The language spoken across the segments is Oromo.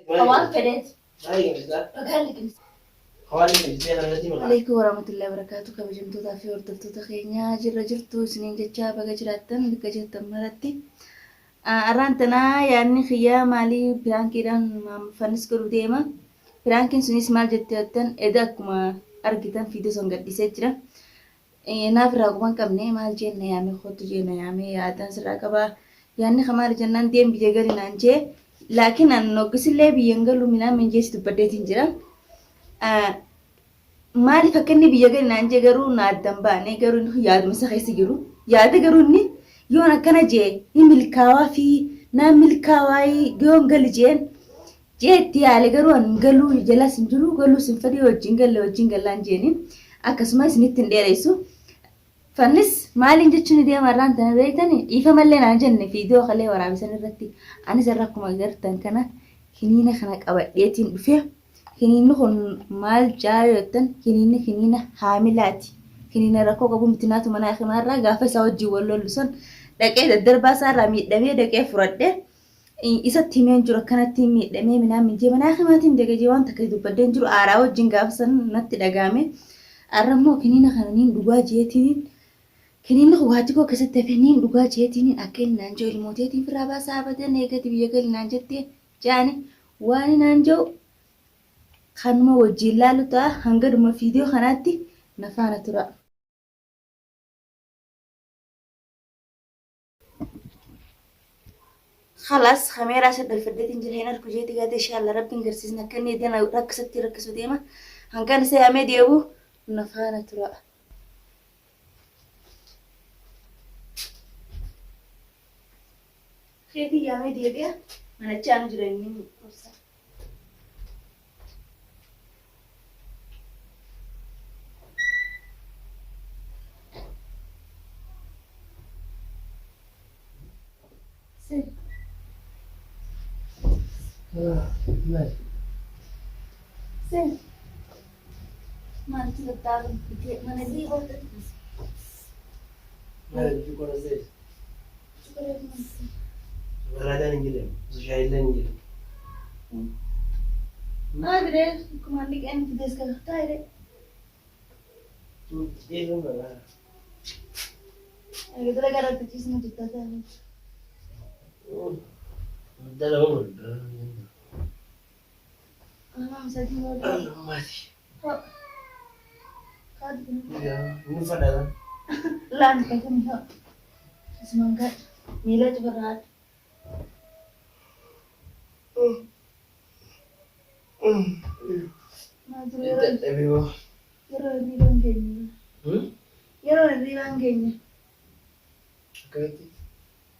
Awaan fedheet. Baay'ee gaariidha. Dhagaan liqimsa. Hawaan liqimsitee kanarratti maqaa. Waalaikum warahmatullahi wabarakatuh. Kabajamtootaa fi hordoftoota keenyaa jirra jirtu isiniin jechaa baga jiraattan bakka jirtan maratti. Arraan tanaa yaadni kiyyaa maalii piraankiidhaan fannis godhu deema. Piraankiin sunis maal jettee jettan eda akkuma argitan fiidiyoo son gadhiisee jira. Naaf irraa quban qabne maal jeenna yaame kootu jeenna yaame yaadan sirraa qabaa. Yaadni kamaal jennaan deem biyya gadi naan jee. Laakiin an noggisillee biyyan galu minaan minjeessi dubbaddeetiin jira. Maaliif akka inni biyya gadi naan jee garuu na addan baane garuu yaaduma isa keessa jiru. Yaada garuu inni yoon akkana jee ni milkaawaa fi naan milkaawaa yoon gali jeen jeetti yaale garuu an galuu jalaas hin jiru galuu sin fadhii wajjin gallaan jeeni akkasuma isinitti hin dheeressu. Fannis maaliin jechuun deema irraan tana beektani dhiifa mallee naan jenne fiidiyoo kalee waraabisan irratti anis irra akkuma agartan kana kiniina kana qabadheetiin dhufe kiniinni kun maal jaayo jettan kiniina haamilaati. Kiniina rakkoo qabu mitinaatu mana himaarraa gaafa isaa wajjin wal lollu son dhaqee daddarbaa isaarraa miidhamee dhaqee fudhadhee isatti himeen jiru akkanatti miidhamee minaan minjee mana himaatiin degajee waan takka dubbadeen jiru aaraa wajjin gaafa san natti dhagaame arrammoo kiniina kananiin dhugaa jeetiin kiniinni waati koo keessatti hafanii dhugaa jeetiin akka inni naan jiru ilmooteetiin firaa baasaa abadan eegati biyya gali naan jettee jaani waan naan jiru kanuma wajjin laalu ta'a hanga dhuma fiidiyoo kanaatti na faana tura. خلاص خميرة عشان الفردات نجي هنا الكوجيتي قاعدة إن شاء الله ربي نقرسينا كني دينا ركزوا ديما هنكان سيامي ديابو نفانا ترى خيتي يامي ديابيا أنا تشانو جريني فرصة سي ماشي. سن ما انت بتعرف ما ندي وقت ما تقول زين. شكرا غدا نجيلهم. زشايل نجيلهم. ما ادري كمان لك انت بديس كده تايري ايه هم بقى؟ انا قلت لك انا تجيس ما جبتها ثاني ده لو انا ما مساعدين ولا ماشي. خاد يا مين فدا؟ لا انا كنت هنا اسمها ميلاد براد ما ادري ايوه. يرى الريبان كينيا يرى الريبان كينيا كويس.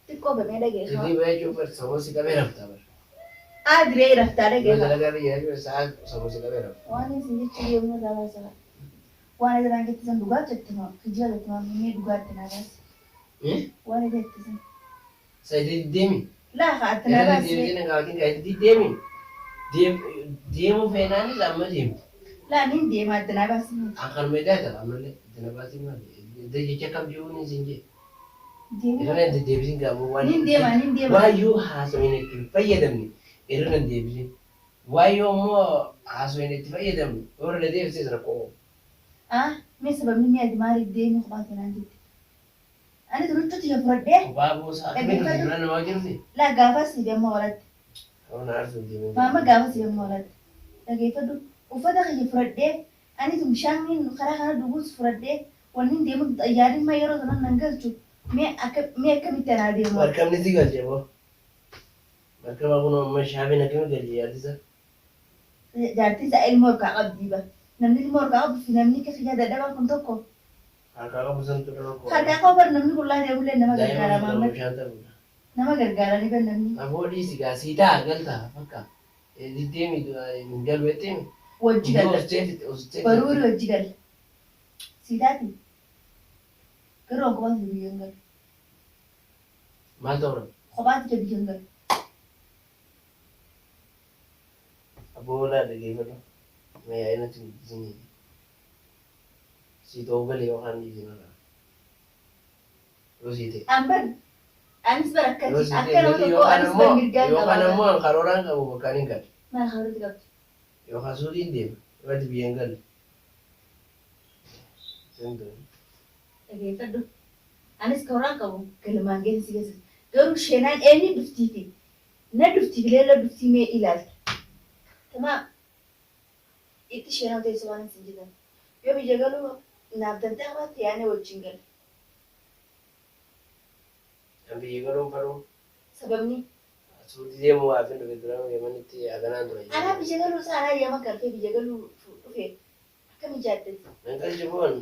تكو بني دقيقة jadi baju bersama si kamera pertama. ادري رحت على Kita دقيقة lagi ya saat sama si kamera. وانا سيدي تشيلي من دابا سلا وانا اذا كنت تسن دوغات تتما كجاله تمام مني دوغات تناس Eh? وانا كنت تسن Saya di demi. لا خاطر Kita تناس di sini kalau kita di demi. Demo fenani sama demi. لا نندي ما تناس Akan beda tak ambil tidak pasti mah. Dia cakap juga ni sini. دي Karena dia bisa nggak mau wani. نندي ما نندي ما Why you has when it fayyadam ni. Karena dia bisa. Why you mau has when it fayyadam. Orang dia bisa serakau. اه ما سبب مني ادماري دي مخبات انا عندي انا تريد تجي فرده Babu sa akin Lagi ka na nawagin ni. لا قافس يا مولد Ako na arso di mo. ماما قافس يا مولد لقي فدو وفدا خي فرده انا تمشانين خرا خرا دوبوس فرده ونين دي مد يارين ما يرو زمان ننقلتو مي كم تنادي مو Welcome ni sigal jebo. Welcome ako no mashabi na kimo gali ya disa. جارتي زي الموركا قبدي با نمني الموركا قبد في نمني كيف جادا دابا كنتوكو Akaka busan tu ko. خاطر قبر نمني كلها دي ولا نما غرغارا Dai mo ماما shanta. نما غرغارا ني بن نمني Abo di siga sita galta fakka. Di temi do mingal wetemi. وجي Go قال state. ضروري وجي قال سيداتي كرو قبات بيونغل Mal tawra. قبات بيونغل Abo la de gay ko. May ay na sini. Si to gali yo kan di sini. Rosite. أمبر أنس بركة Rosite. أكثر من Yo كو kan أنس mo. بنرجع Yo kan mo ang karoran ka mo kanin ka. Maal hawwatu qabdi? Yookaan suutiin deema. Wanti biyyeen galu. Dhageeffadhu. Anis karoora qabu galmaan geessi geessi. Garuu sheenaan eenyu duftiiti? Na dufti bileela duftii mee ilaalta? Tamaa itti sheenaa teessoo waan hin jiran. Yoo biyya galuu naaf danda'a baatti yaane wajjin gala. Kan biyya galuun faruu. Sababni Suutii deemu waa fi dhufe dura yamanitti aganaan ture. anaa biyya galuu isaa anaa yama galfee biyya galuu dhufe akkami jaaddatti? Nan qaljiboon.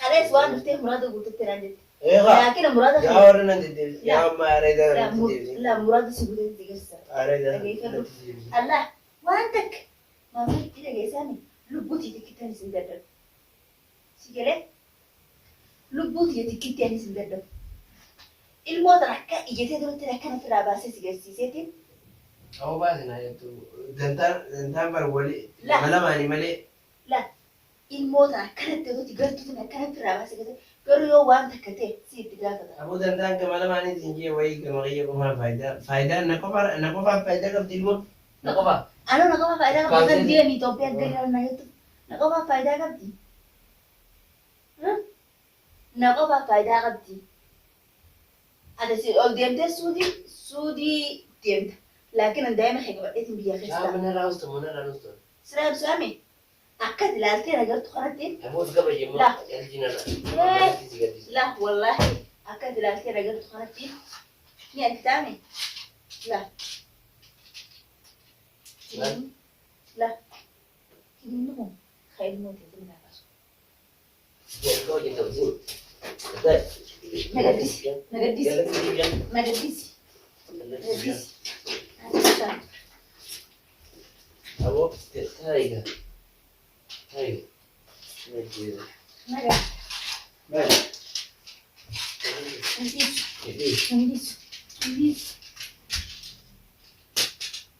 Kalees waan dhuftee muraata guututti naan jette. Eegaa. Laakina muraata Yaa warra nan deddeebise. Yaa amma areeda nan deddeebise. la muraata si guututti geessa. Areeda nan Dhageeffadhu. deddeebise. Allah waan takka maamaa itti dhageessanii lubbuutii tikkitti anis hin daddabu. Si galee lubbuutii tikkitti anis hin daddabu. Ilmoota akka ijjatee duratti akkana firaa baasee si garsiiseetiin Ta'uu baase naa jettu. Dantaan bar walii. La. Mala maanii malee. la ilmoota akkanatti duratti gartuutiin akkana firaa baasee gartee garuu yoo waan takka ta'e si itti gaafata. Aboo dantaan ka mala maaniitiin jee wayii gama qiyya qomaa faayidaa. Faayidaan na qofaaf faayidaa qabdi ilmoo. Na qofaaf. Anoo na qofa faayidaa qabdi Baasee- kan deemi Itoophiyaan gadi na jettu na qofa faayidaa qabdi. Na qofa faayidaa qabdi. Ada si ol deemtee suudii deemta. Laakiin an daa'ima kee qabadheetiin biyya keessa. Mana raawusta mana raawusta. Siraam saame akka ilaaltee nagartu kanatti Aboo gaba jemmoo La. jaljiinarra. la wallahi akka ilaaltee nagartu kanatti ni argitaame. La. Maal? La. Kiniin kun kaa'ilmoo ta'e na baasu. Jalqaba jetta wajjin. Nagadisi. Nagadisi. Aboo taayiga. Taayiga. Naga. Baik. Nandisu. Jadi, Nandisu. Nandisu.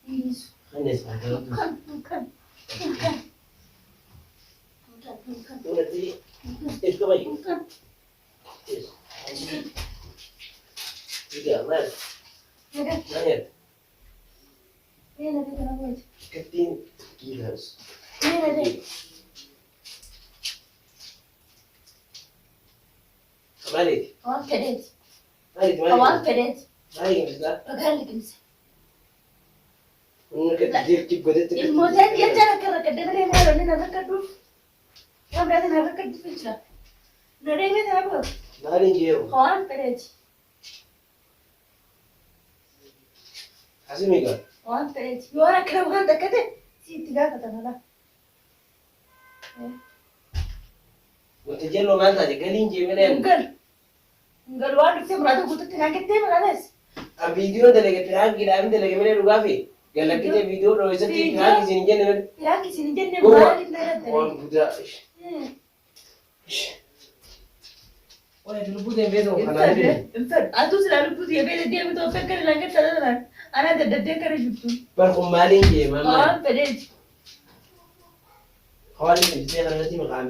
Nandisu. hanya satu. Bukan. Bukan. Bukan. Bukan. Bukan. Nanti, itu apa? Bukan. Tiga, mas. Naga. Nanya, Ini naga kenapa itu? keting gilas. Ini naga. Kembali, Kawan pedet. mari Kawan kembali. pedet. Mari kita. Bagaimana kimse? Mungkin kita gede tu. Ilmoota dia jala kara kadde nare maro ni naga kaddu. Yang berarti naga kaddu fichla. Nare me tabo. Mari jauh. Kawan pedet. Asal mega. Kawan pedet. Yora kara wan dakate. Si tiga kata nala. Waktu jello manta je galin je mene. Enggak luar bisa merata kutu tengah kita malas. A video dalage pirang gida am dalage mene rugafi. Galak kita video do isati pirang sini je ne. Ya kisini jenne Gua. balik nara Oh, tadi. budak. Oh, itu budak bedo kana ni. Infar, atu selalu putih ya beda dia betul fikir lagi tadaran. Anak ada kerja jutu. Bar kumalin je mama. Kawan pedet. Kawali ni saya kana nanti makam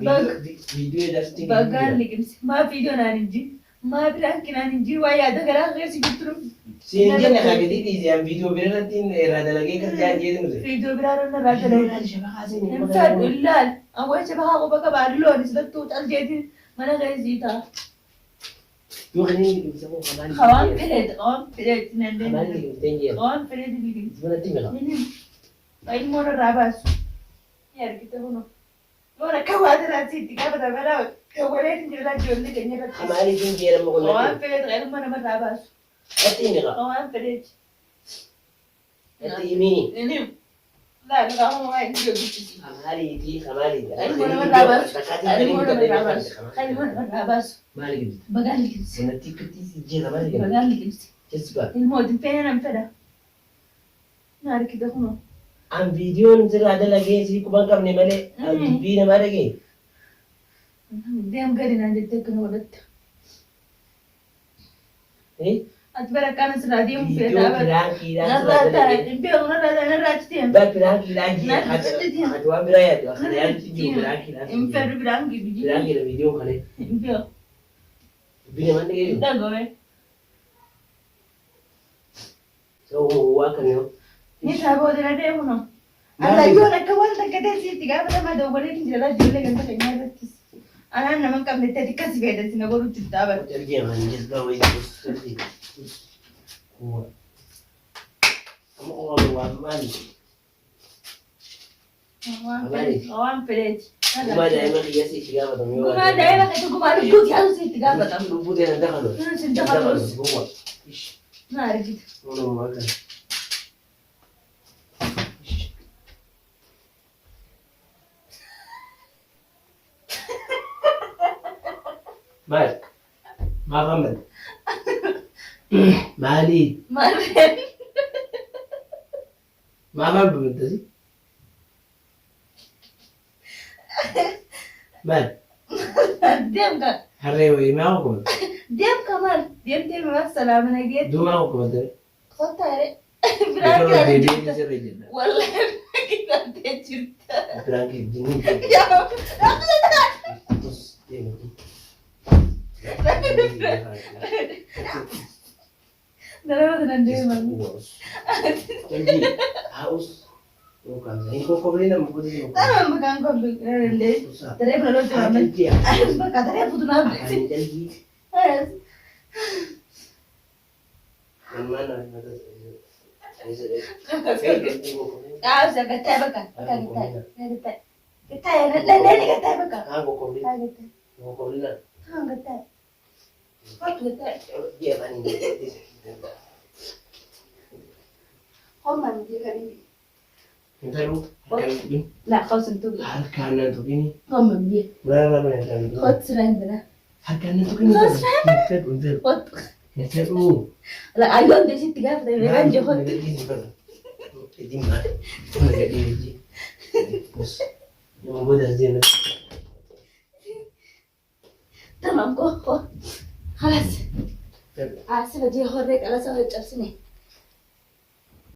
video dah sting. Bagan lekin ma video naninji. Ma bilang kinaninji wa ya ada kerja kerja si jutu. Sini je nak kagedi di jam video bedo nanti era dalage kerja je tu. Video berada na raja lagi. Infar, illal. Awal coba aku baca baru ni sudah tu tak jadi mana kerja zita. Tu kini bisa mau kamali. Kawan pedet nende. Kamali tenje. Kawan pedet lekin. Sebenarnya tinggal. Ini, baik mau rabas. Ya kita hono. Ora kawada rati tiga pada bala. Kawada ini jelas jual ni kenya rati. Kamali tenje era mau Kawan kamali. pedet kan mana rabas. Ati ni ka. Kawan pedet. Ati ini. Ini. Lah, kamu mau ini juga gitu. Kamali ti kamali. Kan mana rabas. Kan mana rabas. Mali gitu. Bagan lekin. Nanti ketis je kamali gitu. Bagan lekin. Coba. Ilmu di pena peda. Nari kita hono. Am video ni tera ada lagi si kubang kam ni male. Bi na male lagi. Dia gari nanti tekan wadat. Eh? Atbara kana seladi Video pirang kira Nara ada lagi. impe ona nara rati tem. Ba pirang kira lagi. Nah, itu dia. Ada dua biraya tu. Ada yang video pirang kira. Impe bilang gitu. Pirang kira video kali. Impe. Bi na mana lagi? Dah gowe. So wa kan yo. Ni sabo de nade hono. أنا يونا كوان تكتير سيتي قابل ما دوري في جلاد جلاد كنت خيال بس أنا من قبل تدي كسب هذا سنقول تتابع ترجع من جزء وين بس هو هو مالي أوان بلاد ما دائما ياسي تجابة ما دائما كتقول ما نقول يا سيتي قابل نقول أنا دخلوا هو إيش ما أعرف والله ما كان ما غمل مالي ما أعرف ما غمل بمنتزي مال ديم هريوي ما هو كمان كمان ديم ما السلام أنا جيت دو ما هو كمان خطة هري برانكي والله كده تجرت الجنين يا بص ده أنا ديم Jadi haus bukan ini kok beli nama gue di أنا ما كان قبل ليه ترى بلو تمام dia أنا بقى ترى بدنا ini jadi mana عاوز أقطع بقى قطع لا قطع بقى aku kau beli قطع mau kau beli lah قطع قطع dia mana ini هم عندي غريب kita lu kan لا خلاص انتوا harganya tuh gini هم مني berapa banyak خد سرندنا harganya tuh gini untuk خد untuk لا ايوه دي ست جافه ده رانجي خد Jadi mah, nggak diuji. Terus yang gue dari sini. تمام كو خلاص عسى بدي هوريك على سوى الجرسني